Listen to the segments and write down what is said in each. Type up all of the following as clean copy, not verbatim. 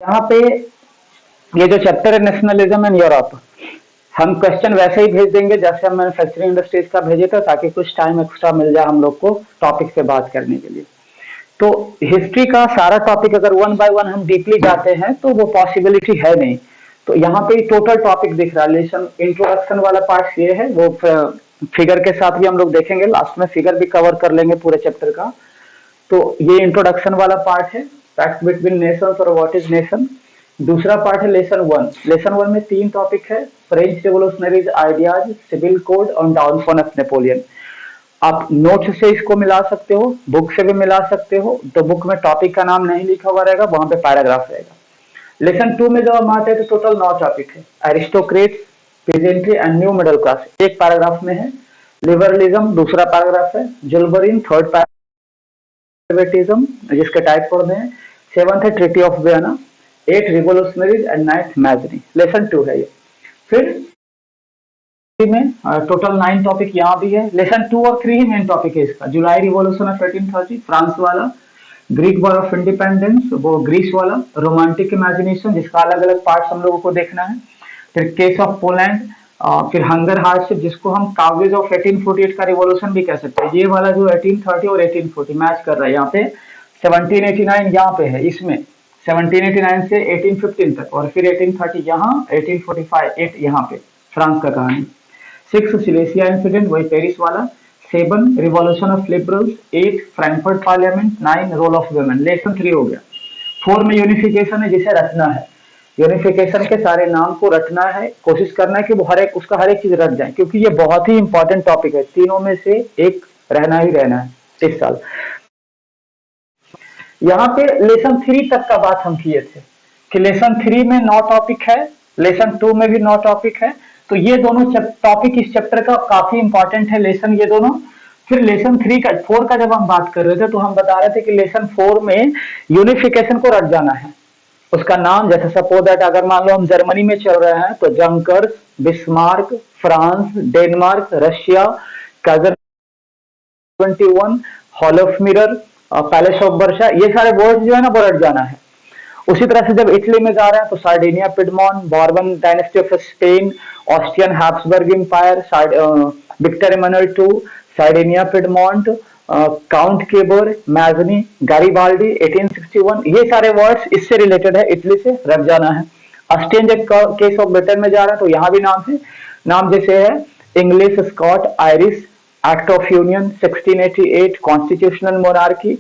यहाँ पे ये जो चैप्टर है नेशनलिज्म इन यूरोप, हम क्वेश्चन वैसे ही भेज देंगे जैसे हम मैन्युफैक्चरिंग इंडस्ट्रीज का भेजे थे, ताकि कुछ टाइम एक्स्ट्रा मिल जाए हम लोग को टॉपिक पे बात करने के लिए। तो हिस्ट्री का सारा टॉपिक अगर वन बाय वन हम डीपली जाते हैं तो वो पॉसिबिलिटी है नहीं। तो यहाँ पे टोटल टॉपिक दिख रहा है। लेसन इंट्रोडक्शन वाला पार्ट ये है, वो फिगर के साथ भी हम लोग देखेंगे, लास्ट में फिगर भी कवर कर लेंगे पूरे चैप्टर का। तो ये इंट्रोडक्शन वाला पार्ट है, फैक्ट बिटवीन नेशंस और व्हाट इज नेशन। दूसरा पार्ट है लेसन वन। लेसन वन में 3 टॉपिक है, French revolutionaries ideas, civil code और डाउनफॉल ऑफ नेपोलियन। आप नोट से इसको मिला सकते हो, बुक से भी मिला सकते हो। तो बुक में टॉपिक का नाम नहीं लिखा हुआ रहेगा, वहां पे पैराग्राफ रहेगा। लेसन 2 में जब हम आते हैं तो टोटल 9 टॉपिक है। Aristocrats, peasantry and new middle class एक पैराग्राफ में है। लिबरलिज्म दूसरा पैराग्राफ है। जुलबरीन थर्ड पैराग्राफ, जिसके टाइप पढ़ने हैं। 7th है treaty of Vienna. 8 revolutionaries and 9th Mazzini. Lesson 2 है ये। फिर में टोटल 9 टॉपिक यहाँ भी है। लेसन 2 और 3 ही मेन टॉपिक है इसका। जुलाई रिवॉल्यूशन ऑफ 1830 फ्रांस वाला। ग्रीक वॉर ऑफ इंडिपेंडेंस वो ग्रीस वाला। रोमांटिक इमेजिनेशन जिसका अलग अलग पार्ट्स हम लोगों को देखना है। फिर केस ऑफ पोलैंड। फिर हंगर हार्डशिप जिसको हम काउजेज ऑफ 1848 का रिवॉल्यूशन भी कह सकते हैं। ये वाला जो 1830 और 1840 मैच कर रहा है यहाँ पे। 1789 यहाँ पे है, इसमें 1789 से 1815 तक, और फिर 1830 यहाँ, 1845 यहाँ पे फ्रांस का कहानी। 6 सिलेसिया इंसिडेंट वही पेरिस वाला। 7 revolution of liberals. 8 Frankfurt parliament. 9 role of women. Lesson 3 हो गया। 4 में यूनिफिकेशन है, जिसे रटना है। यूनिफिकेशन के सारे नाम को रटना है, कोशिश करना है कि वो उसका हर एक चीज रट जाए, क्योंकि ये बहुत ही इंपॉर्टेंट टॉपिक है। तीनों में से एक रहना ही रहना है इस साल। यहाँ पे लेसन 3 तक का बात हम किए थे कि लेसन 3 में 9 टॉपिक है, लेसन 2 में भी 9 टॉपिक है। तो ये दोनों टॉपिक इस चैप्टर का काफी इंपॉर्टेंट है, लेसन ये दोनों। फिर लेसन 4 का जब हम बात कर रहे थे तो हम बता रहे थे कि लेसन 4 में यूनिफिकेशन को रट जाना है। उसका नाम जैसे सपोज दैट अगर मान लो हम जर्मनी में चल रहे हैं तो Junkers, Bismarck, France, Denmark, Russia, काजर 21, hall of mirror, palace of Versailles, ये सारे वर्ड जो है ना वो रट जाना है। उसी तरह से जब इटली में जा रहे हैं तो Sardinia, Piedmont, Bourbon dynasty of Spain, Austrian Habsburg empire, Victor Emmanuel II, Sardinia, Piedmont, count Cavour, Mazzini, Garibaldi 1861, ये सारे वर्ड्स इससे रिलेटेड है, इटली से रट जाना है। ऑस्ट्रियन जब केस ऑफ ब्रिटेन में जा रहे हैं तो यहाँ भी नाम है, नाम जैसे है English, Scot, Irish, act of union 1688, constitutional monarchy.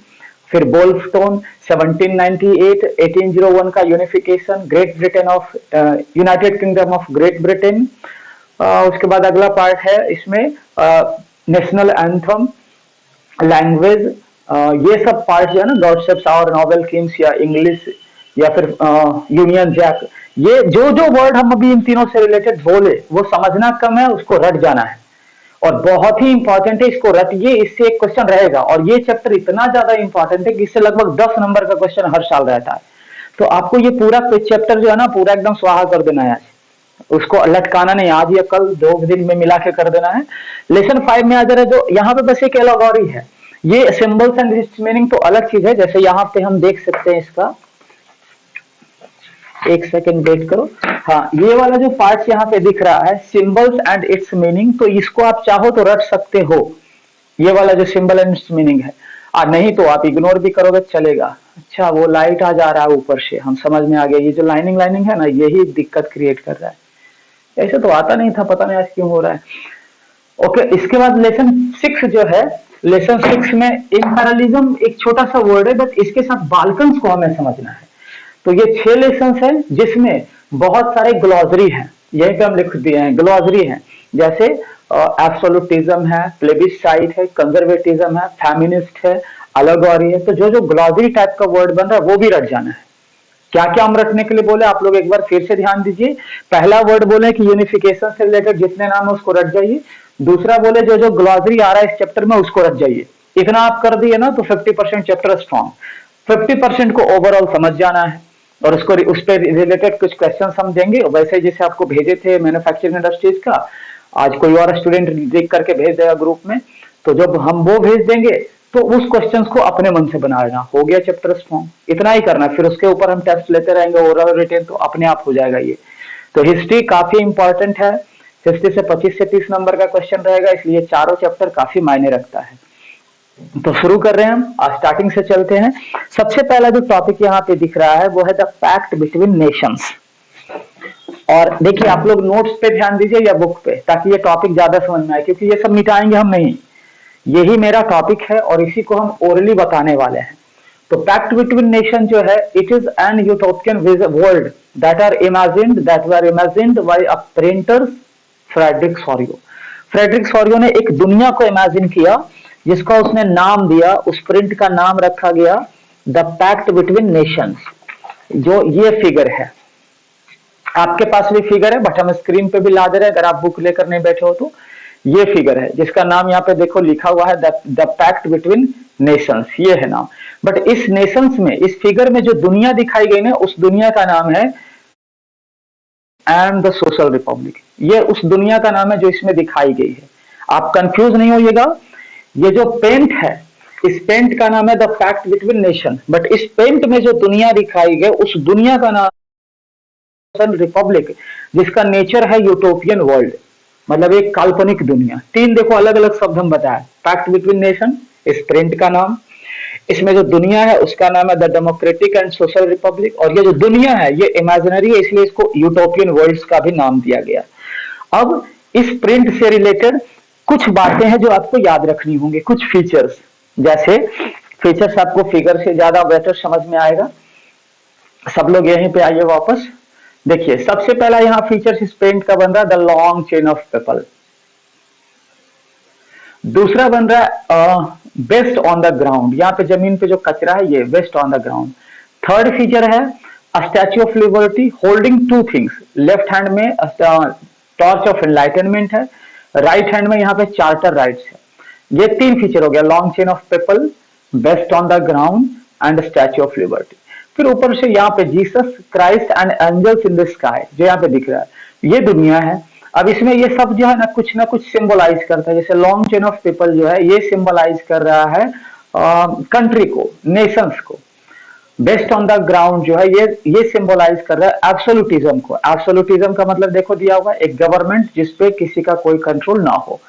फिर बोल्फस्टोन 1798, 1801 का unification, Great Britain of United Kingdom of Great Britain. उसके बाद अगला पार्ट है इसमें नेशनल एंथम, लैंग्वेज, ये सब पार्ट जो है ना, गॉडशिप्स और नोबेल किंग्स या इंग्लिश या फिर यूनियन जैक, ये जो जो वर्ड हम अभी इन तीनों से रिलेटेड बोले वो समझना कम है, उसको रट जाना है। और बहुत ही इंपॉर्टेंट है, इसको रटिए, इससे एक क्वेश्चन रहेगा। और ये चैप्टर इतना ज्यादा इंपॉर्टेंट है कि इससे लगभग 10 नंबर का क्वेश्चन हर साल रहता है। तो आपको ये पूरा चैप्टर जो है ना पूरा एकदम स्वाहा कर देना है, उसको लटकाना नहीं, आज या कल 2 दिन में मिला के कर देना है। लेसन 5 में आ जा रहा है, जो यहाँ पे बस एक एलॉगोरी है। ये सिंबल्स एंड इट्स मीनिंग तो अलग चीज है, जैसे यहाँ पे हम देख सकते हैं इसका, एक सेकेंड वेट करो। हाँ, ये वाला जो पार्ट यहाँ पे दिख रहा है सिंबल्स एंड इट्स मीनिंग, तो इसको आप चाहो तो रट सकते हो, ये वाला जो सिंबल एंड इट्स मीनिंग है। और नहीं तो आप इग्नोर भी करोगे चलेगा। अच्छा, वो लाइट आ जा रहा है ऊपर से, हम समझ में आ गया, ये जो लाइनिंग है ना, यही दिक्कत क्रिएट कर रहा है। ऐसे तो आता नहीं था, पता नहीं आज क्यों हो रहा है। ओके, इसके बाद लेसन 6 जो है, लेसन 6 में इंपीरियलिज्म एक छोटा सा वर्ड है, बट इसके साथ बाल्कन्स को हमें समझना है। तो ये 6 लेसन है जिसमें बहुत सारे ग्लॉसरी हैं, यहीं पे हम लिख दिए हैं ग्लॉसरी हैं, जैसे एब्सोल्यूटिज्म है, प्लेबिसाइट है, कंजर्वेटिज्म है, फेमिनिस्ट है, अलगोरी है। तो जो जो ग्लॉसरी टाइप का वर्ड बन रहा है वो भी रट जाना है। क्या क्या हम रटने के लिए बोले, आप लोग एक बार फिर से ध्यान दीजिए। पहला वर्ड बोले कि यूनिफिकेशन से रिलेटेड जितने नाम है उसको रट जाइए। दूसरा बोले जो जो ग्लॉसरी आ रहा है इस चैप्टर में उसको रट जाइए। इतना आप कर दिए ना तो 50% चैप्टर स्ट्रॉन्ग। 50% को ओवरऑल समझ जाना है, और उसको उस पर रिलेटेड कुछ क्वेश्चन हम देंगे, वैसे जैसे आपको भेजे थे मैन्युफैक्चरिंग इंडस्ट्रीज का, आज कोई और स्टूडेंट देख करके भेज देगा ग्रुप में। तो जब हम वो भेज देंगे तो उस क्वेश्चन को अपने मन से बनाना। हो गया चैप्टर फॉर्म, इतना ही करना, फिर उसके ऊपर हम टेस्ट लेते रहेंगे ओरल रिटेन, तो अपने आप हो जाएगा ये। तो हिस्ट्री काफी इंपॉर्टेंट है, हिस्ट्री से 25 से 30 नंबर का क्वेश्चन रहेगा, इसलिए चारों चैप्टर काफी मायने रखता है। तो शुरू कर रहे हैं हम, स्टार्टिंग से चलते हैं। सबसे पहला जो टॉपिक यहाँ पे दिख रहा है वो है द पैक्ट बिटवीन नेशंस। और देखिए आप लोग नोट्स पे ध्यान दीजिए या बुक पे, ताकि ये टॉपिक ज्यादा समझ में आए, क्योंकि ये सब मिटाएंगे हम नहीं, यही मेरा टॉपिक है और इसी को हम ओरली बताने वाले हैं। तो पैक्ट बिटवीन नेशन जो है, it is an utopian world that were imagined by a printer Frederick Sorio. Frederick Sorio ने एक दुनिया को इमेजिन किया जिसका उसने नाम दिया, उस प्रिंट का नाम रखा गया द पैक्ट बिटवीन नेशंस। जो ये फिगर है, आपके पास भी फिगर है बट हम स्क्रीन पे भी ला दे रहे हैं, अगर आप बुक लेकर नहीं बैठे हो तो ये फिगर है जिसका नाम यहाँ पे देखो लिखा हुआ है द पैक्ट बिटवीन नेशंस, ये है नाम। बट इस नेशंस में, इस फिगर में जो दुनिया दिखाई गई ना, उस दुनिया का नाम है एंड द सोशल रिपब्लिक। ये उस दुनिया का नाम है जो इसमें दिखाई गई है। आप कंफ्यूज नहीं होइएगा, ये जो पेंट है, इस पेंट का नाम है the pact between nation, but इस पेंट में जो दुनिया दिखाई गई उस दुनिया का नाम रिपब्लिक, जिसका नेचर है यूटोपियन वर्ल्ड, मतलब एक काल्पनिक दुनिया। तीन देखो अलग अलग शब्द हम बताए, पैक्ट बिटवीन नेशन इस प्रिंट का नाम, इसमें जो दुनिया है उसका नाम है the democratic and social Republic, और ये जो दुनिया है ये इमेजिनरी है, इसलिए इसको यूटोपियन वर्ल्ड्स का भी नाम दिया गया। अब इस प्रिंट से रिलेटेड कुछ बातें हैं जो आपको याद रखनी होंगी, कुछ फीचर्स। जैसे फीचर्स आपको फिगर से ज्यादा बेटर समझ में आएगा। सब लोग यहीं पे आइए वापस। देखिए सबसे पहला यहाँ फीचर्स इस पेंट का बन रहा है the long chain of people. दूसरा बन रहा है बेस्ट ऑन द ग्राउंड, यहाँ पे जमीन पे जो कचरा है ये waste on the ground. Third feature है Statue of Liberty holding two things, left hand में टॉर्च ऑफ एनलाइटनमेंट है, राइट हैंड में यहाँ पे चार्टर राइट्स है। ये तीन फीचर हो गया, long chain of people, best on the ground and Statue of Liberty. फिर ऊपर से यहाँ पे Jesus Christ and angels in the sky जो यहाँ पे दिख रहा है, ये दुनिया है। अब इसमें ये सब जो है ना कुछ सिंबलाइज करता है। जैसे लॉन्ग चेन ऑफ पीपल जो है ये सिंबलाइज कर रहा है कंट्री को, नेशंस को। बेस्ट ऑन द ग्राउंड जो है ये सिंबलाइज कर रहा है एब्सोल्यूटिज्म को। एब्सोल्यूटिज्म का मतलब देखो दिया हुआ है, एक गवर्नमेंट जिसपे किसी का कोई कंट्रोल ना हो,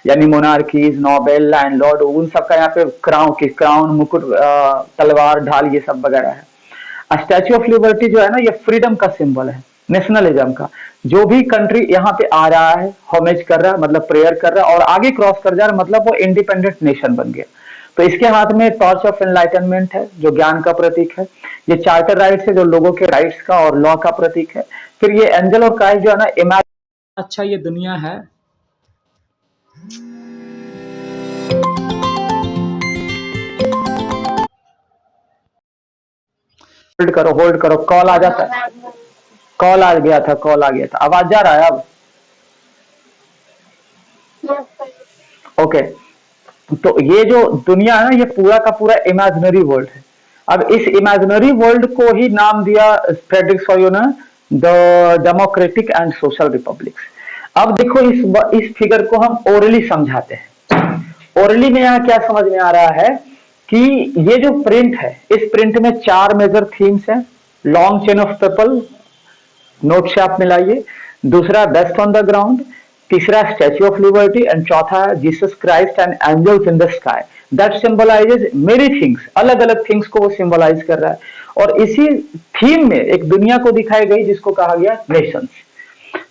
यानी मोनार्कीज, नोबेल, लैंडलॉर्ड, उन सबका यहाँ पे क्राउन, मुकुट, तलवार, ढाल, ये सब वगैरह है। स्टैच्यू ऑफ लिबर्टी जो है ना, ये फ्रीडम का सिंबल है, नेशनलिज्म का। जो भी कंट्री यहाँ पे आ रहा है, होमेज कर रहा है मतलब प्रेयर कर रहा है और आगे क्रॉस कर जा रहा है, मतलब वो इंडिपेंडेंट नेशन बन गया। तो इसके हाथ में टॉर्च ऑफ एनलाइटनमेंट है जो ज्ञान का प्रतीक है। ये चार्टर राइट्स है जो लोगों के राइट्स का और लॉ का प्रतीक है। फिर ये एंजल और क्राइस्ट जो है ना, इमेजिन, अच्छा ये दुनिया है। होल्ड करो, कॉल आ जाता है, कॉल आ गया था, आवाज जा रहा है अब? ओके, तो ये जो दुनिया है ना, ये पूरा का पूरा इमेजिनरी वर्ल्ड है। अब इस इमेजिनरी वर्ल्ड को ही नाम दिया फ्रेडरिक सोरियो ने the democratic and social Republic. अब देखो इस फिगर को हम ओरली समझाते हैं। ओरली में यहाँ क्या समझ में आ रहा है कि ये जो प्रिंट है, इस प्रिंट में 4 मेजर थीम्स है। Long chain of people, note से आप मिलाइए। दूसरा बेस्ट ऑन द ग्राउंड, तीसरा स्टैच्यू ऑफ लिबर्टी एंड चौथा Jesus Christ and angels in the sky. That symbolises many things, अलग अलग थिंग्स को वो सिंबलाइज कर रहा है। और इसी थीम में एक दुनिया को दिखाई गई जिसको कहा गया नेशंस।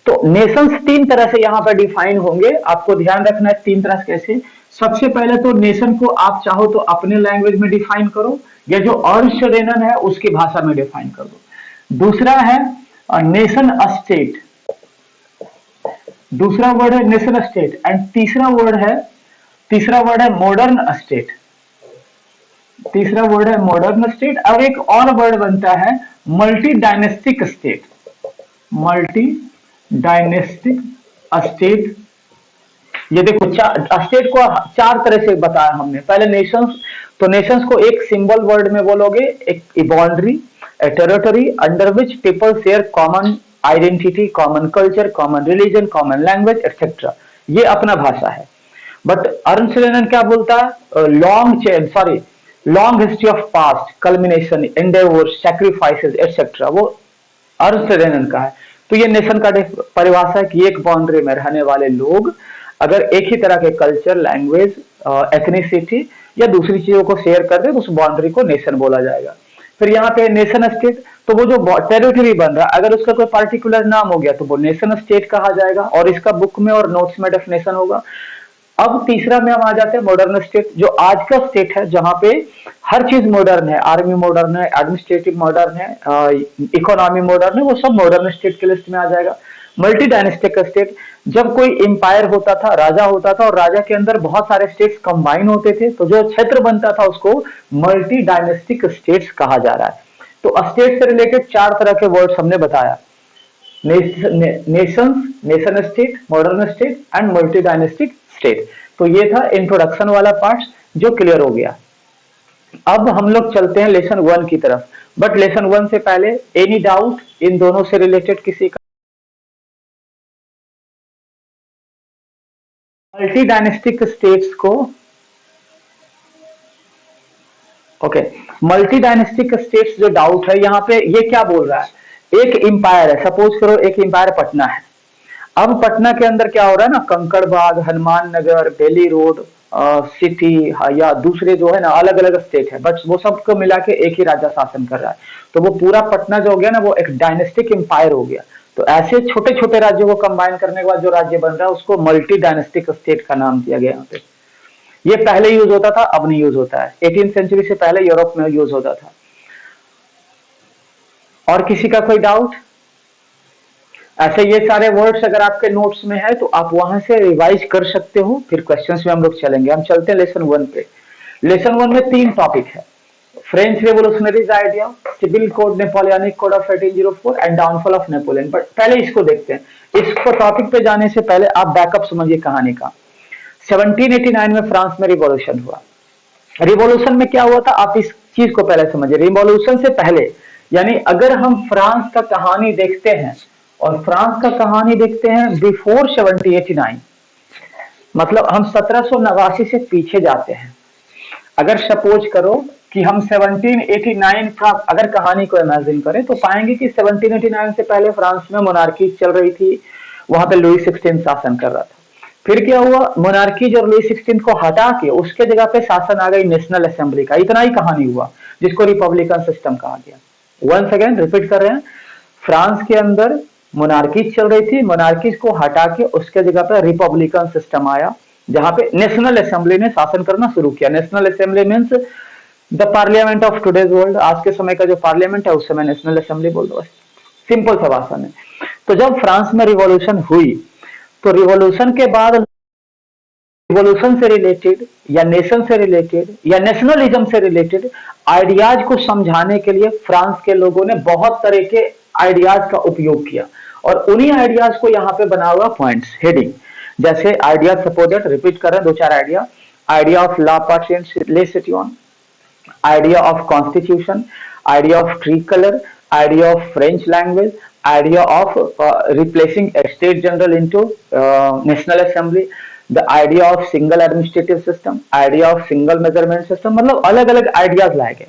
तो नेशंस 3 तरह से यहाँ पर डिफाइन होंगे, आपको ध्यान रखना है 3 तरह से कैसे। सबसे पहले तो नेशन को आप चाहो तो अपने लैंग्वेज में डिफाइन करो, या जो अर्श रेनन है उसकी भाषा में डिफाइन कर दो। दूसरा है नेशन स्टेट, दूसरा वर्ड है नेशन स्टेट, एंड तीसरा वर्ड है मॉडर्न स्टेट। तीसरा वर्ड है मॉडर्न स्टेट, और एक और वर्ड बनता है multi dynastic state. Multi dynastic state, ये देखो स्टेट को 4 तरह से बताया हमने। पहले नेशंस, तो नेशंस को एक सिंबल वर्ड में बोलोगे, एक boundary, a territory under which people share common identity, common culture, common religion, common language, etc. ये अपना भाषा है। बट अर्नस्ट लेनिन क्या बोलता है, long chain sorry long history of past culmination endeavours sacrifices etcetera, वो अर्नस्ट लेनिन का है। तो ये नेशन का परिभाषा है कि एक बाउंड्री में रहने वाले लोग अगर एक ही तरह के कल्चर, लैंग्वेज, एथनिसिटी या दूसरी चीजों को शेयर कर दे तो उस बाउंड्री को नेशन बोला जाएगा। फिर यहाँ पे नेशन स्टेट, तो वो जो टेरिटरी बन रहा है अगर उसका कोई पर्टिकुलर नाम हो गया तो वो नेशन स्टेट कहा जाएगा और इसका बुक में और नोट्स में डेफिनेशन होगा। अब तीसरा में हम आ जाते हैं मॉडर्न स्टेट, जो आज का स्टेट है जहां पे हर चीज मॉडर्न है, आर्मी मॉडर्न है, एडमिनिस्ट्रेटिव मॉडर्न है, इकोनॉमी मॉडर्न है, वो सब मॉडर्न स्टेट की लिस्ट में आ जाएगा। मल्टी डायनेस्टिक स्टेट, जब कोई एम्पायर होता था, राजा होता था और राजा के अंदर बहुत सारे स्टेट्स कंबाइन होते थे तो जो क्षेत्र बनता था उसको मल्टी डायनेस्टिक स्टेट्स कहा जा रहा है। तो स्टेट से रिलेटेड 4 तरह के वर्ड्स हमने बताया, Nations, nation state, modern state and multi dynastic state. तो ये था इंट्रोडक्शन वाला पार्ट जो क्लियर हो गया। अब हम लोग चलते हैं लेसन 1 की तरफ, बट लेसन 1 से पहले एनी डाउट इन दोनों से रिलेटेड किसी का? मल्टी डायनेस्टिक स्टेट्स को, ओके, मल्टी डायनेस्टिक स्टेट्स जो डाउट है यहाँ पे, ये क्या बोल रहा है, एक एम्पायर है, सपोज करो एक एम्पायर पटना है। अब पटना के अंदर क्या हो रहा है ना, कंकड़बाग, हनुमान नगर, बेली रोड सिटी या दूसरे जो है ना अलग अलग स्टेट है, बट वो सबको मिला के एक ही राजा शासन कर रहा है। तो वो पूरा पटना जो हो गया ना वो एक डायनेस्टिक एम्पायर हो गया। तो ऐसे छोटे छोटे राज्यों को कंबाइन करने के बाद जो राज्य बन रहा है उसको मल्टी डायनेस्टिक स्टेट का नाम दिया गया यहाँ पे। ये पहले यूज होता था, अब नहीं यूज होता है, 18th सेंचुरी से पहले यूरोप में यूज होता था। और किसी का कोई डाउट? ऐसे ये सारे वर्ड्स अगर आपके नोट्स में है तो आप वहां से रिवाइज कर सकते हो, फिर क्वेश्चंस में हम लोग चलेंगे। हम चलते हैं लेसन 1 पे। लेसन 1 में 3 टॉपिक है, French revolutionaries idea, civil code, Napoleonic code of 1804 and downfall of Napoleon. But पहले इसको देखते हैं। इसको टॉपिक पे जाने से पहले आप बैकअप समझिए कहानी का। 1789 में फ्रांस में रिवॉल्यूशन हुआ। रिवॉल्यूशन में क्या हुआ था आप इस चीज को पहले समझिए। रिवॉल्यूशन से पहले, यानी अगर हम फ्रांस का कहानी देखते हैं और फ्रांस का कहानी देखते हैं बिफोर 1789, मतलब हम 1789 से पीछे जाते हैं। अगर सपोज करो कि हम 1789 का अगर कहानी को इमेजिन करें तो पाएंगे कि 1789 से पहले फ्रांस में मोनार्की चल रही थी, वहां पे लुई 16 शासन कर रहा था। फिर क्या हुआ, मोनार्की और लुई 16 को हटा के उसके जगह पे शासन आ गई नेशनल असेंबली का। इतना ही कहानी हुआ जिसको रिपब्लिकन सिस्टम कहा गया। वंस अगेन रिपीट कर रहे हैं, फ्रांस के अंदर मोनार्की चल रही थी, मोनार्की को हटा के उसके जगह पे रिपब्लिकन सिस्टम आया जहां पे नेशनल असेंबली ने शासन करना शुरू किया। National assembly means the parliament of today's world. आज के समय का जो पार्लियामेंट है उस समय नेशनल असेंबली बोल दो, सिंपल सा भाषा में। तो जब फ्रांस में रिवॉल्यूशन हुई तो रिवॉल्यूशन के बाद रिवॉल्यूशन से रिलेटेड या नेशन से रिलेटेड या नेशनलिज्म से रिलेटेड आइडियाज को समझाने के लिए फ्रांस के लोगों ने बहुत तरह के आइडियाज का उपयोग किया और उन्हीं आइडियाज को यहाँ पे बना हुआ पॉइंट्स हेडिंग, जैसे आइडिया सपोर्टेड, रिपीट कर रहे हैं 2-4 idea. Idea of law participation, idea of constitution, idea of tree colour, idea of French language, idea of replacing state general into national assembly, the idea of single administrative system, idea of single measurement system. मतलब अलग अलग ideas लाए गए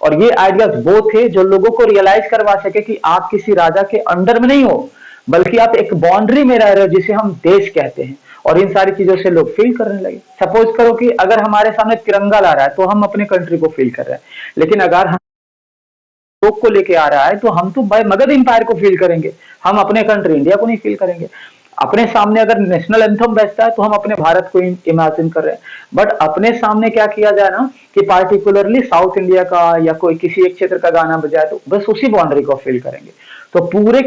और ये ideas वो थे जो लोगों को रियलाइज करवा सके कि आप किसी राजा के अंडर में नहीं हो बल्कि आप एक बाउंड्री में रह रहे हो जिसे हम देश कहते हैं। और इन सारी चीजों से लोग फील करने लगे। सपोज करो कि अगर हमारे सामने तिरंगा ला रहा है तो हम अपने कंट्री को फील कर रहे हैं, लेकिन अगर हम लोग को लेके आ रहा है तो हम तो भाई मगध एम्पायर को फील करेंगे, हम अपने कंट्री इंडिया को नहीं फील करेंगे। अपने सामने अगर नेशनल एंथम बजता है तो हम अपने भारत को इमेजिन कर रहे हैं, बट अपने सामने क्या किया जाए ना कि पार्टिकुलरली साउथ इंडिया का या कोई किसी एक क्षेत्र का गाना बजाए तो बस उसी बाउंड्री को फील करेंगे। तो पूरे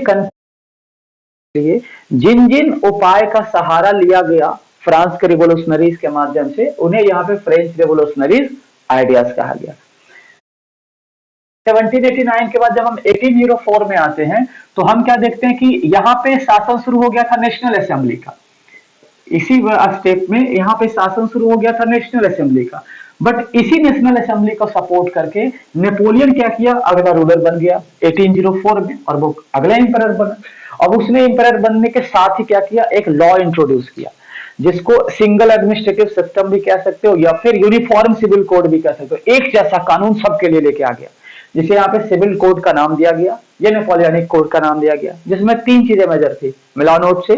लिए जिन जिन उपाय का सहारा लिया गया फ्रांस के रिवोल्यूशनरीज के माध्यम से, उन्हें यहाँ पे फ्रेंच रिवोल्यूशनरीज आइडियाज कहा गया। 1789 के बाद जब हम 1804 में आते हैं तो हम क्या देखते हैं कि यहाँ पे शासन शुरू हो गया था नेशनल असेंबली का। इसी स्टेप में यहाँ पे शासन शुरू हो गया था नेशनल असेंबली का, बट इसी नेशनल असेंबली को सपोर्ट करके नेपोलियन क्या किया, अगला रूलर बन गया 1804 में और वो अगला एम्परर बना। अब उसने एम्परर बनने के साथ ही क्या किया, एक लॉ इंट्रोड्यूस किया जिसको सिंगल एडमिनिस्ट्रेटिव सिस्टम भी कह सकते हो या फिर यूनिफॉर्म सिविल कोड भी कह सकते हो। एक जैसा कानून सबके लिए लेके आ गया, जिसे यहाँ पे सिविल कोड का नाम दिया गया, ये नेपोलियनिक कोड का नाम दिया गया, जिसमें 3 चीजें मेजर थी। मिलाओ नोट से।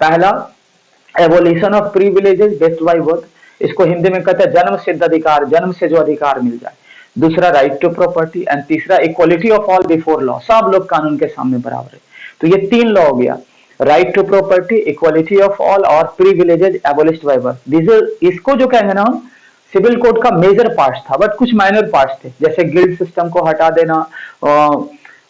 पहला, evolution of privileges based bye birth, इसको हिंदी में कहते हैं जन्म सिद्ध अधिकार, जन्म से जो अधिकार मिल जाए। दूसरा, राइट टू प्रॉपर्टी, एंड तीसरा, equality of all before law, सब लोग कानून के सामने बराबर है। तो ये 3 लॉ हो गया, right to property, equality of all और प्रिविलेजेस एबोलिश्ड बाय बर्थ। इसको जो कहेंगे ना हम, सिविल कोड का मेजर पार्ट था, बट कुछ माइनर पार्ट्स थे, जैसे गिल्ड सिस्टम को हटा देना,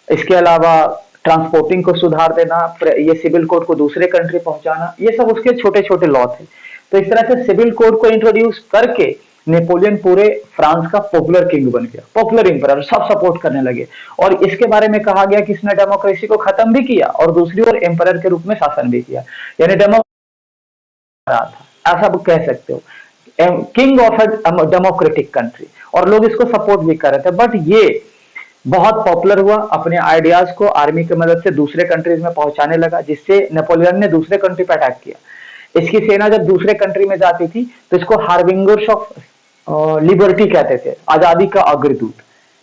इसके अलावा ट्रांसपोर्टिंग को सुधार देना, ये सिविल कोड को दूसरे कंट्री पहुंचाना, ये सब उसके छोटे छोटे लॉ थे। तो इस तरह से सिविल कोड को इंट्रोड्यूस करके नेपोलियन पूरे फ्रांस का पॉपुलर किंग बन गया, पॉपुलर एम्परर, सब सपोर्ट करने लगे। और इसके बारे में कहा गया कि इसने डेमोक्रेसी को खत्म भी किया और दूसरी ओर एम्परर के रूप में शासन भी किया, यानी डेमोक्रेसी था, ऐसा कह सकते हो, king of a democratic country, और लोग इसको सपोर्ट भी कर रहे थे। बट ये बहुत पॉपुलर हुआ, अपने आइडियाज को आर्मी की मदद से दूसरे कंट्रीज में पहुंचाने लगा, जिससे नेपोलियन ने दूसरे कंट्री पर अटैक किया। इसकी सेना जब दूसरे कंट्री में जाती थी तो इसको हार्बिंगर्स ऑफ लिबर्टी कहते थे, आजादी का अग्रदूत।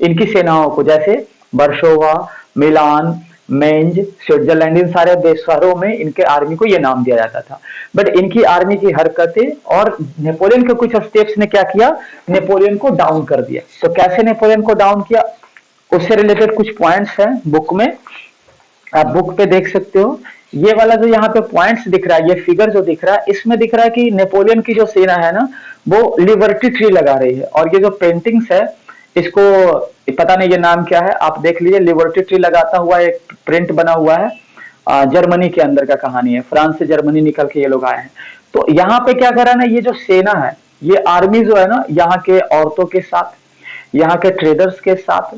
इनकी सेनाओं को, जैसे वर्सोवा, मिलान, मेंज, स्विट्जरलैंड, इन सारे देश शहरों में इनके आर्मी को यह नाम दिया जाता था। बट इनकी आर्मी की हरकतें और नेपोलियन के कुछ स्टेप्स ने क्या किया, नेपोलियन को डाउन कर दिया। तो कैसे नेपोलियन को डाउन किया, उससे रिलेटेड कुछ पॉइंट्स हैं बुक में, आप बुक पे देख सकते हो। ये वाला जो यहाँ पे पॉइंट्स दिख रहा है, ये फिगर जो दिख रहा है, इसमें दिख रहा है कि नेपोलियन की जो सेना है ना, वो लिबर्टी ट्री लगा रही है। और ये जो पेंटिंग्स है, इसको पता नहीं ये नाम क्या है, आप देख लीजिए। लिबर्टी ट्री लगाता हुआ एक प्रिंट बना हुआ है, जर्मनी के अंदर का कहानी है, फ्रांस से जर्मनी निकल के ये लोग आए हैं। तो यहाँ पे क्या करा ना, ये जो सेना है, ये आर्मी जो है ना, यहाँ के औरतों के साथ, यहाँ के ट्रेडर्स के साथ,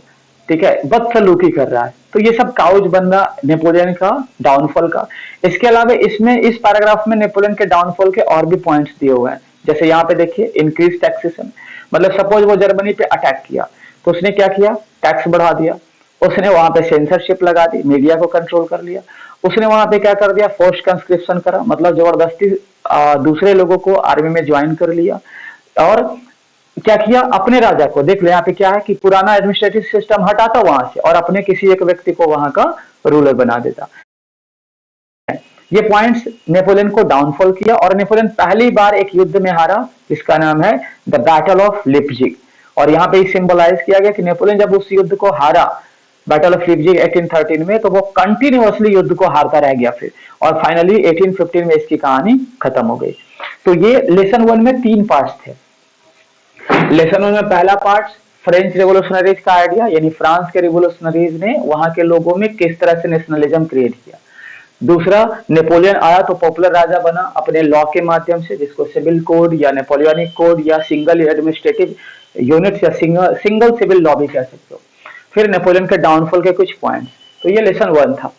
ठीक है, बदसलूकी कर रहा है। तो ये सब काउज बन रहा नेपोलियन का डाउनफॉल का। इसके अलावा इसमें, इस पैराग्राफ में नेपोलियन के डाउनफॉल के और भी पॉइंट्स दिए हुए हैं। जैसे यहाँ पे देखिए, इंक्रीज टैक्सेशन, मतलब सपोज वो जर्मनी पे अटैक किया तो उसने क्या किया, टैक्स बढ़ा दिया। उसने वहां पे सेंसरशिप लगा दी, मीडिया को कंट्रोल कर लिया। उसने वहां पे क्या कर दिया, फोर्स कंस्क्रिप्शन करा, मतलब जबरदस्ती दूसरे लोगों को आर्मी में ज्वाइन कर लिया। और क्या किया, अपने राजा को, देख ले यहाँ पे क्या है कि पुराना एडमिनिस्ट्रेटिव सिस्टम हटाता वहां से और अपने किसी एक व्यक्ति को वहां का रूलर बना देता। ये पॉइंट्स नेपोलियन को डाउनफॉल किया, और नेपोलियन पहली बार एक युद्ध में हारा, जिसका नाम है द बैटल ऑफ लिप्जिग। और यहाँ पे सिंबलाइज किया गया कि नेपोलियन जब उस युद्ध को हारा, बैटल ऑफ लिप्जिग 1813 में, तो वो कंटिन्यूअसली युद्ध को हारता रह गया फिर, और फाइनली 1815 में इसकी कहानी खत्म हो गई। तो ये लेसन 1 में 3 पार्ट्स थे। लेसन 1 में पहला पार्ट, फ्रेंच रेवोल्यूशनरीज का आइडिया, यानी फ्रांस के रिवोल्यूशनरीज ने वहां के लोगों में किस तरह से नेशनलिज्म क्रिएट किया। दूसरा, नेपोलियन आया तो पॉपुलर राजा बना अपने लॉ के माध्यम से, जिसको सिविल कोड या नेपोलियनिक कोड या सिंगल एडमिनिस्ट्रेटिव यूनिट्स या सिंगल सिविल लॉ भी कह सकते हो। फिर नेपोलियन के डाउनफॉल के कुछ पॉइंट्स। तो ये लेसन 1 था।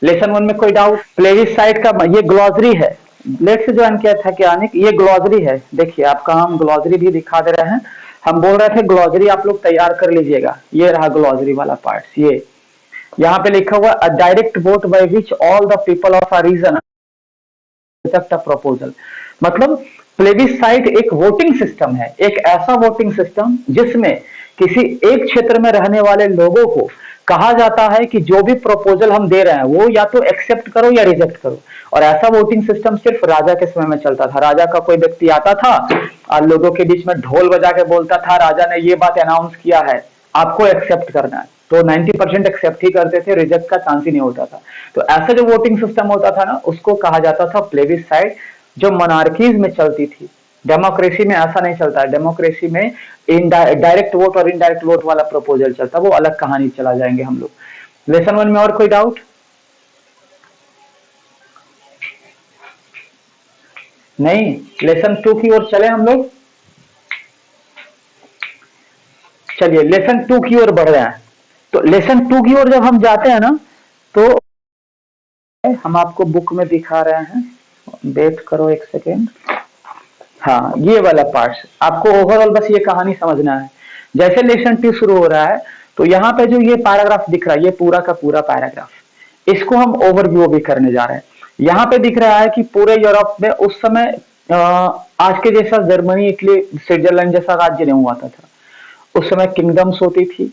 लेसन 1 में कोई डाउट, प्लेबिसाइट का ये ग्लॉसरी है, लेट से ज्वाइन किया था क्या आने, ये ग्लॉसरी है। देखिए आपका हम ग्लॉसरी भी दिखा दे रहे हैं। हम बोल रहे थे ग्लॉसरी आप लोग तैयार कर लीजिएगा, ये रहा ग्लॉसरी वाला पार्ट। ये यहाँ पे लिखा हुआ, a direct vote by which all the people of a region accept a proposal. मतलब प्लेबिसाइट एक वोटिंग सिस्टम है, एक ऐसा वोटिंग सिस्टम जिसमें किसी एक क्षेत्र में रहने वाले लोगों को कहा जाता है कि जो भी प्रपोजल हम दे रहे हैं वो या तो एक्सेप्ट करो या रिजेक्ट करो। और ऐसा वोटिंग सिस्टम सिर्फ राजा के समय में चलता था। राजा का कोई व्यक्ति आता था और लोगों के बीच में ढोल बजा के बोलता था, राजा ने ये बात अनाउंस किया है, आपको एक्सेप्ट करना है। तो 90% एक्सेप्ट ही करते थे, रिजेक्ट का चांस ही नहीं होता था। तो ऐसा जो वोटिंग सिस्टम होता था ना, उसको कहा जाता था प्लेबिसाइट, जो मोनार्कीज में चलती थी। डेमोक्रेसी में ऐसा नहीं चलता है। डेमोक्रेसी में डायरेक्ट वोट और इनडायरेक्ट वोट वाला प्रपोजल चलता, वो अलग कहानी चला जाएंगे हम लोग। लेसन 1 में और कोई डाउट? नहीं, लेसन 2 की ओर चले हम लोग। चलिए लेसन 2 की ओर बढ़ रहे हैं। तो लेसन 2 की ओर जब हम जाते हैं ना, तो हम आपको बुक में दिखा रहे हैं, वेट करो एक सेकेंड। हाँ, ये वाला पार्ट आपको ओवरऑल बस ये कहानी समझना है। जैसे लेसन 2 शुरू हो रहा है, तो यहाँ पे जो ये पैराग्राफ दिख रहा है, ये पूरा का पूरा पैराग्राफ, इसको हम ओवरव्यू भी करने जा रहे हैं। यहाँ पे दिख रहा है कि पूरे यूरोप में उस समय आज के जैसा जर्मनी, इटली, स्विट्जरलैंड जैसा राज्य नहीं हुआ था। उस समय किंगडम्स होती थी,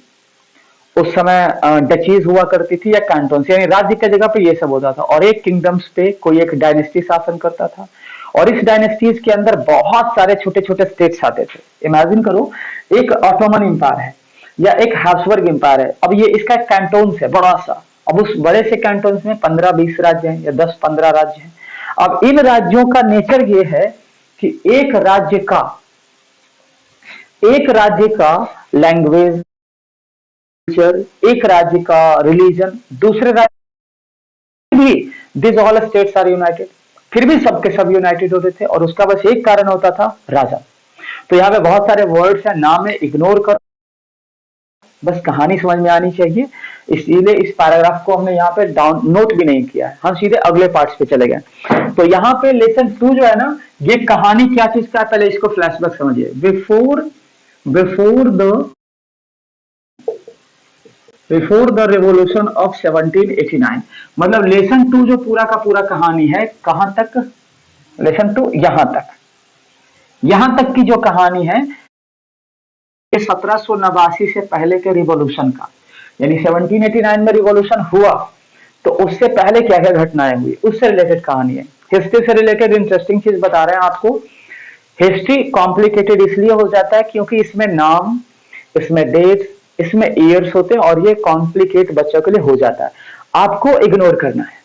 उस समय डचीज हुआ करती थी या कैंटोन्स, यानी राज्य की जगह पे ये सब होता था, और एक किंगडम्स पे कोई एक डायनेस्टी शासन करता था, और इस डायनेस्टीज के अंदर बहुत सारे छोटे छोटे स्टेट्स आते थे। इमेजिन करो, एक ऑटोमन एम्पायर है या एक हैब्सबर्ग एम्पायर है, अब ये इसका एक कैंटोन्स है बड़ा सा। अब उस बड़े से कैंटोन्स में 15-20 राज्य हैं या 10-15 राज्य हैं। अब इन राज्यों का नेचर ये है कि एक राज्य का लैंग्वेज, एक राज्य का रिलीजन, दूसरे राज्य भी, this all states are united, फिर भी सबके सब यूनाइटेड होते थे, और उसका बस एक कारण होता था, राजा। तो यहाँ पे बहुत सारे वर्ड्स हैं, नाम है, इग्नोर कर, बस कहानी समझ में आनी चाहिए, इसलिए इस पैराग्राफ को हमने यहाँ पे डाउन नोट भी नहीं किया है, हम सीधे अगले पार्ट्स पे चले गए। तो यहाँ पे लेसन 2 जो है ना, ये कहानी क्या चीज का, पहले इसको फ्लैशबैक समझिए। बिफोर द रेवोल्यूशन ऑफ 1789, मतलब लेसन 2 जो पूरा का पूरा कहानी है, कहां तक, लेसन 2 यहां तक की जो कहानी है, 1789 से पहले के रिवॉल्यूशन का, यानी 1789 में रिवॉल्यूशन हुआ तो उससे पहले क्या क्या घटनाएं हुई, उससे रिलेटेड कहानी है। हिस्ट्री से रिलेटेड इंटरेस्टिंग चीज बता रहे हैं आपको। हिस्ट्री कॉम्प्लिकेटेड इसलिए हो जाता है क्योंकि इसमें नाम, इसमें डेट, इसमें ईयर्स होते हैं, और ये कॉम्प्लिकेट बच्चों के लिए हो जाता है। आपको इग्नोर करना है,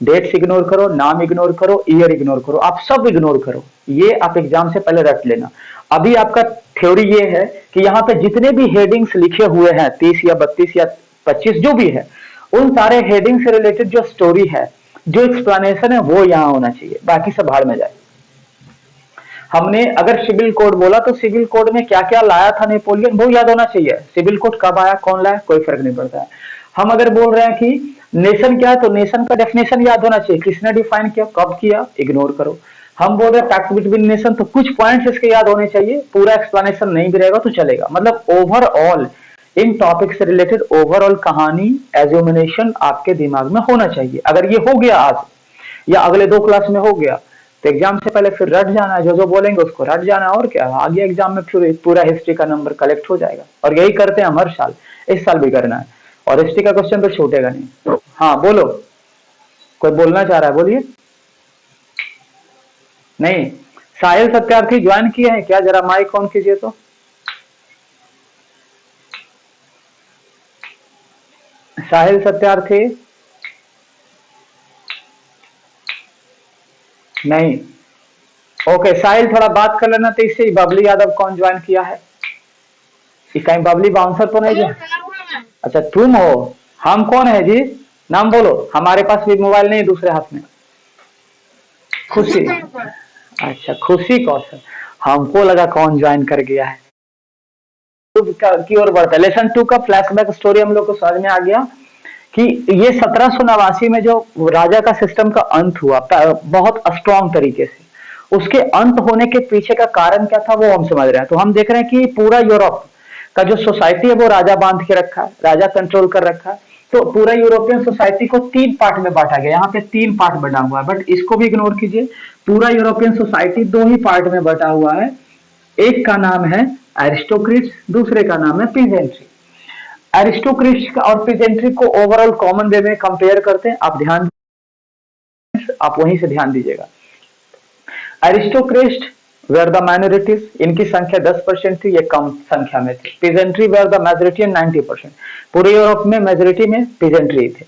डेट्स इग्नोर करो, नाम इग्नोर करो, ईयर इग्नोर करो, आप सब इग्नोर करो। ये आप एग्जाम से पहले रट लेना। अभी आपका थ्योरी ये है कि यहाँ पे जितने भी हेडिंग्स लिखे हुए हैं, 30 या 32 या 25 जो भी है, उन सारे हेडिंग से रिलेटेड जो स्टोरी है, जो एक्सप्लेनेशन है, वो यहाँ होना चाहिए, बाकी सब भाड़ में जाए। हमने अगर सिविल कोड बोला तो सिविल कोड में क्या क्या लाया था नेपोलियन, वो याद होना चाहिए। सिविल कोड कब आया, कौन लाया, कोई फर्क नहीं पड़ता है। हम अगर बोल रहे हैं कि नेशन क्या है, तो नेशन का डेफिनेशन याद होना चाहिए, किसने डिफाइन किया, कब किया, इग्नोर करो। हम बोल रहे हैं टैक्स बिटवीन नेशन, तो कुछ पॉइंट्स इसके याद होने चाहिए, पूरा एक्सप्लेनेशन नहीं भी रहेगा तो चलेगा। मतलब ओवरऑल इन टॉपिक से रिलेटेड ओवरऑल कहानी, एज्यूमिनेशन आपके दिमाग में होना चाहिए। अगर ये हो गया आज या अगले 2 क्लास में हो गया, तो एग्जाम से पहले फिर रट जाना है, जो बोलेंगे उसको रट जाना, और क्या, आगे एग्जाम में फिर पूरा हिस्ट्री का नंबर कलेक्ट हो जाएगा। और यही करते हैं हम हर साल, इस साल भी करना है, और हिस्ट्री का क्वेश्चन तो छूटेगा नहीं। हाँ बोलो, कोई बोलना चाह रहा है, बोलिए। नहीं, साहिल सत्यार्थी ज्वाइन किए हैं क्या, जरा माइक ऑन कीजिए तो। साहिल सत्यार्थी नहीं, ओके। साहिल थोड़ा बात कर लेना तो इससे। बबली यादव कौन ज्वाइन किया है, कहीं बबली बाउंसर तो नहीं है? अच्छा तुम हो, हम कौन है जी, नाम बोलो। हमारे पास भी मोबाइल नहीं, दूसरे हाथ में। खुशी, अच्छा खुशी कौशल, हमको लगा कौन ज्वाइन कर गया है। की ओर बढ़ता है। लेसन 2 का फ्लैशबैक स्टोरी हम लोग को समझ में आ गया कि ये 1789 में जो राजा का सिस्टम का अंत हुआ बहुत स्ट्रॉन्ग तरीके से, उसके अंत होने के पीछे का कारण क्या था वो हम समझ रहे हैं। तो हम देख रहे हैं कि पूरा यूरोप का जो सोसाइटी है वो राजा बांध के रखा है, राजा कंट्रोल कर रखा है। तो पूरा यूरोपियन सोसाइटी को 3 पार्ट में बांटा गया, यहाँ पे 3 पार्ट बना हुआ है, बट इसको भी इग्नोर कीजिए। पूरा यूरोपियन सोसाइटी 2 ही पार्ट में बटा हुआ है, एक का नाम है एरिस्टोक्रेट्स, दूसरे का नाम है पीजेंट्री। एरिस्टोक्रेट्स और पीजेंट्री को ओवरऑल कॉमन वे में कंपेयर करते हैं, आप वहीं से ध्यान दीजिएगा। एरिस्टोक्रेट्स वेर द माइनॉरिटीज, इनकी संख्या 10% थी, ये कम संख्या में थे। पीजेंट्री वेर द मेजोरिटी 90%, पूरे यूरोप में मेजोरिटी में पीजेंट्री थे।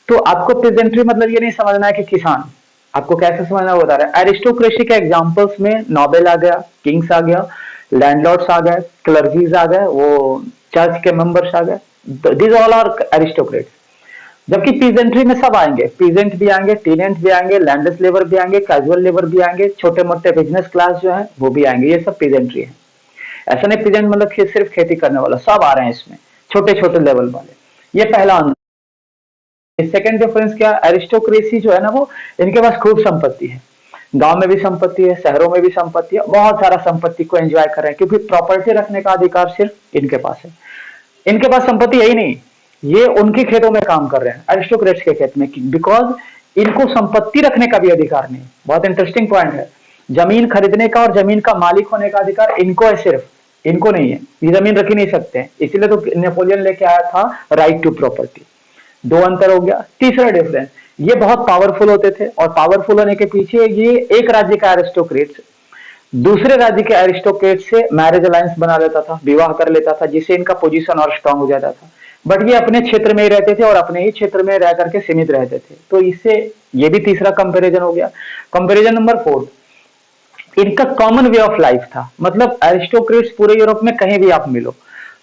तो आपको पीजेंट्री मतलब ये नहीं समझना है कि किसान, आपको कैसे समझना बता रहा है। एरिस्टोक्रेसी के एग्जांपल्स में नोबेल आ गया, किंग्स आ गया, लैंडलॉर्ड्स आ गए, क्लर्जीज आ गए, वो चर्च के मेंबर्स आ गए, दिस ऑल आर एरिस्टोक्रेट्स। जबकि पीजेंट्री में सब आएंगे, पीजेंट भी आएंगे, टीनेंट भी आएंगे, लैंडलेस लेबर भी आएंगे, कैजुअल लेबर भी आएंगे, छोटे मोटे बिजनेस क्लास जो है वो भी आएंगे, ये सब पीजेंट्री है। ऐसा नहीं पीजेंट मतलब सिर्फ खेती करने वाला, सब आ रहे हैं इसमें, छोटे छोटे लेवल वाले। ये पहला अंतर। सेकेंड डिफरेंस क्या, एरिस्टोक्रेसी जो है ना वो, इनके पास खूब संपत्ति है, गांव में भी संपत्ति है, शहरों में भी संपत्ति है, बहुत सारा संपत्ति को एंजॉय कर रहे हैं, क्योंकि प्रॉपर्टी रखने का अधिकार सिर्फ इनके पास है। इनके पास संपत्ति है ही नहीं, ये उनके खेतों में काम कर रहे हैं, एरिस्टोक्रेट्स के खेत में, बिकॉज इनको संपत्ति रखने का भी अधिकार नहीं। बहुत इंटरेस्टिंग पॉइंट है। जमीन खरीदने का और जमीन का मालिक होने का अधिकार इनको है, सिर्फ इनको नहीं है, ये जमीन रख ही नहीं सकते हैं, इसीलिए तो नेपोलियन लेके आया था राइट टू प्रॉपर्टी। दो अंतर हो गया। तीसरा डिफरेंस, ये बहुत पावरफुल होते थे और पावरफुल होने के पीछे ये एक राज्य का एरिस्टोक्रेट दूसरे राज्य के एरिस्टोक्रेट से मैरिज अलायंस बना लेता था, विवाह कर लेता था, जिससे इनका पोजीशन और स्ट्रांग हो जाता था। बट ये अपने क्षेत्र में ही रहते थे और अपने ही क्षेत्र में रह करके सीमित रहते थे, तो इससे ये भी तीसरा कंपैरिजन हो गया। कंपैरिजन नंबर 4, इनका कॉमन वे ऑफ लाइफ था, मतलब एरिस्टोक्रेट्स पूरे यूरोप में कहीं भी आप मिलो,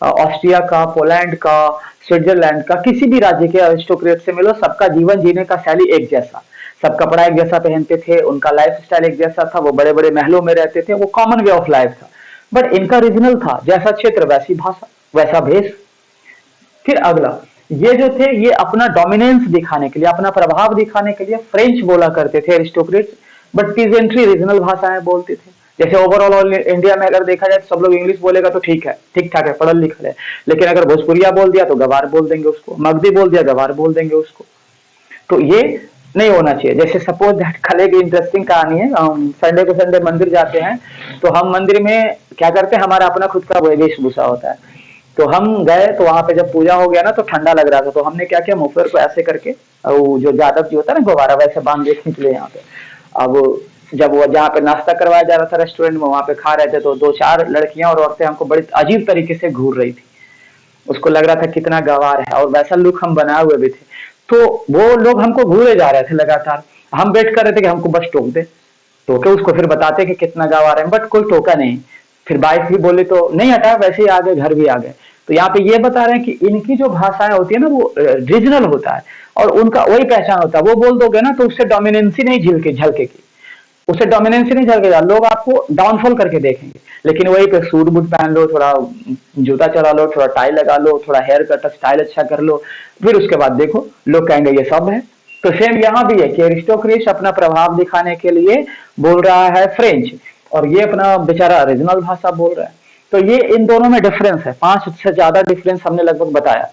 ऑस्ट्रिया का, पोलैंड का, स्विट्जरलैंड का, किसी भी राज्य के एरिस्टोक्रेट से मिलो, सबका जीवन जीने का शैली एक जैसा, सब कपड़ा एक जैसा पहनते थे, उनका लाइफ स्टाइल एक जैसा था, वो बड़े बड़े महलों में रहते थे, वो कॉमन वे ऑफ लाइफ था। बट इनका रीजनल था, जैसा क्षेत्र वैसी भाषा वैसा भेष। फिर अगला, ये जो थे ये अपना डोमिनेंस दिखाने के लिए, अपना प्रभाव दिखाने के लिए फ्रेंच बोला करते थे एरिस्टोक्रेट्स, बट पीजेंट्री रीजनल भाषाएं बोलते थे। जैसे ओवरऑल ऑल इंडिया में अगर देखा जाए तो सब लोग इंग्लिश बोलेगा तो ठीक है, ठीक ठाक है, पढ़ल लिखल है, लेकिन अगर भोजपुरिया बोल दिया तो गवार बोल देंगे उसको, मगधी बोल दिया गवार बोल देंगे उसको। तो ये नहीं होना चाहिए। जैसे सपोज दैट, कल एक इंटरेस्टिंग कहानी है, हम संडे को संडे मंदिर जाते हैं, तो हम मंदिर में क्या करते हैं, हमारा अपना खुद का वेशभूषा होता है, तो हम गए तो वहां पे जब पूजा हो गया ना तो ठंडा लग रहा था, तो हमने क्या किया, मुफलर को ऐसे करके, और जो जादव जी होता है ना गुब्बारा, वैसे बांध के खींच ले यहाँ पे। अब जब वो जहाँ पे नाश्ता करवाया जा रहा था रेस्टोरेंट में, वहां पे खा रहे थे, तो दो चार लड़कियां और औरतें हमको बड़ी अजीब तरीके से घूर रही थी, उसको लग रहा था कितना गंवार है, और वैसा लुक हम बनाए हुए भी थे, तो वो लोग हमको घूरे जा रहे थे लगातार। हम वेट कर रहे थे कि हमको बस टोक दे, टोके उसको फिर बताते कि कितना गंवार है, बट कोई टोका नहीं। फिर बाइक भी बोले तो नहीं हटा, वैसे ही आ गए, घर भी आ गए। तो यहाँ पे ये बता रहे हैं कि इनकी जो भाषाएं होती है ना वो रीजनल होता है और उनका वही पहचान होता है। वो बोल दोगे ना तो उससे डोमिनेंसी नहीं झलकेगी, उससे डोमिनेंसी नहीं झलकेगा, लोग आपको डाउनफॉल करके देखेंगे। लेकिन वही पे सूट बूट पहन लो, थोड़ा जूता चला लो, थोड़ा टाई लगा लो, थोड़ा हेयर कट स्टाइल अच्छा कर लो, फिर उसके बाद देखो लोग कहेंगे ये सब है। तो सेम यहाँ भी है कि एरिस्टोक्रेट्स अपना प्रभाव दिखाने के लिए बोल रहा है फ्रेंच, और ये अपना बेचारा रीजनल भाषा बोल रहा है। तो ये इन दोनों में डिफरेंस है, 5 से ज्यादा डिफरेंस हमने लगभग बताया।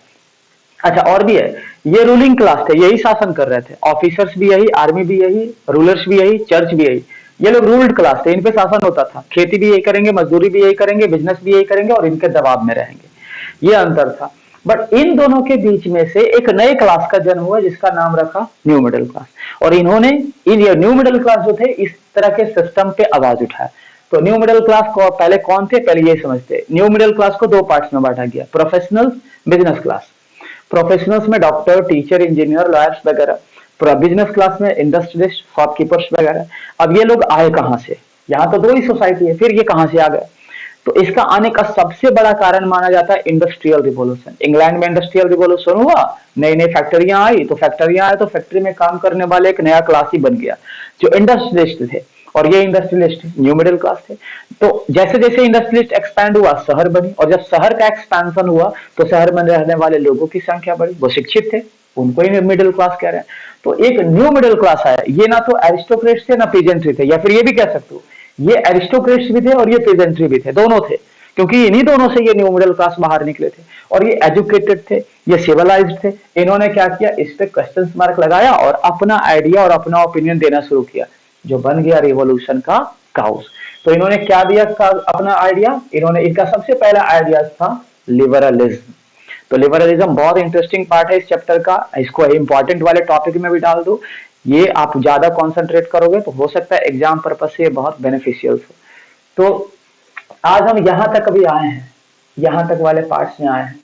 अच्छा, और भी है, ये रूलिंग क्लास थे, यही शासन कर रहे थे, ऑफिसर्स भी यही, आर्मी भी यही, रूलर्स भी यही, चर्च भी यही, ये लोग रूल्ड क्लास थे, इन पे शासन होता था, खेती भी यही करेंगे, मजदूरी भी यही करेंगे, बिजनेस भी यही करेंगे और इनके दबाव में रहेंगे, ये अंतर था। बट इन दोनों के बीच में से एक नए क्लास का जन्म हुआ जिसका नाम रखा न्यू मिडिल क्लास, और इन्होंने इन न्यू मिडिल क्लास जो थे इस तरह के सिस्टम पे आवाज उठाया। तो न्यू मिडिल क्लास को पहले कौन थे, पहले ये समझते। न्यू मिडिल क्लास को दो पार्ट्स में बांटा गया, प्रोफेशनल, बिजनेस क्लास। प्रोफेशनल्स में डॉक्टर, टीचर, इंजीनियर, लॉयर्स वगैरह, बिजनेस क्लास में इंडस्ट्रियलिस्ट, शॉपकीपर्स वगैरह। अब ये लोग आए कहां से, यहाँ तो दो ही सोसाइटी है, फिर ये कहां से आ गए। तो इसका आने का सबसे बड़ा कारण माना जाता है इंडस्ट्रियल रिवॉल्यूशन। इंग्लैंड में इंडस्ट्रियल रिवॉल्यूशन हुआ, नई नई फैक्ट्रियां आई, तो फैक्ट्री में काम करने वाले एक नया क्लास ही बन गया जो इंडस्ट्रियलिस्ट थे, और ये इंडस्ट्रियलिस्ट न्यू मिडिल क्लास थे। तो जैसे जैसे इंडस्ट्रियलिस्ट एक्सपैंड हुआ, शहर बनी, और जब शहर का एक्सपेंशन हुआ तो शहर में रहने वाले लोगों की संख्या बढ़ी, वो शिक्षित थे, उनको ही मिडिल क्लास कह रहे हैं। तो एक न्यू मिडिल क्लास आया, ये ना तो एरिस्टोक्रेट्स थे ना पीजेंट्री थे, या फिर ये भी कह सकते हो ये एरिस्टोक्रेट्स भी थे और ये पीजेंट्री भी थे, दोनों थे, क्योंकि इन्हीं दोनों से ये न्यू मिडिल क्लास बाहर निकले थे। और ये एजुकेटेड थे, ये सिविलाइज्ड थे। इन्होंने क्या किया, इस पे क्वेश्चन मार्क लगाया और अपना आइडिया और अपना ओपिनियन देना शुरू किया, जो बन गया रिवॉल्यूशन का काउस। तो इन्होंने क्या दिया अपना आइडिया, इनका सबसे पहला आइडिया था लिबरलिज्म। तो लिबरलिज्म बहुत इंटरेस्टिंग पार्ट है इस चैप्टर का, इसको इंपॉर्टेंट वाले टॉपिक में भी डाल दो, ये आप ज्यादा कॉन्सेंट्रेट करोगे तो हो सकता है एग्जाम पर्पज से ये बहुत बेनिफिशियल हो। तो आज हम यहां तक अभी आए हैं, यहां तक वाले पार्ट्स में आए हैं।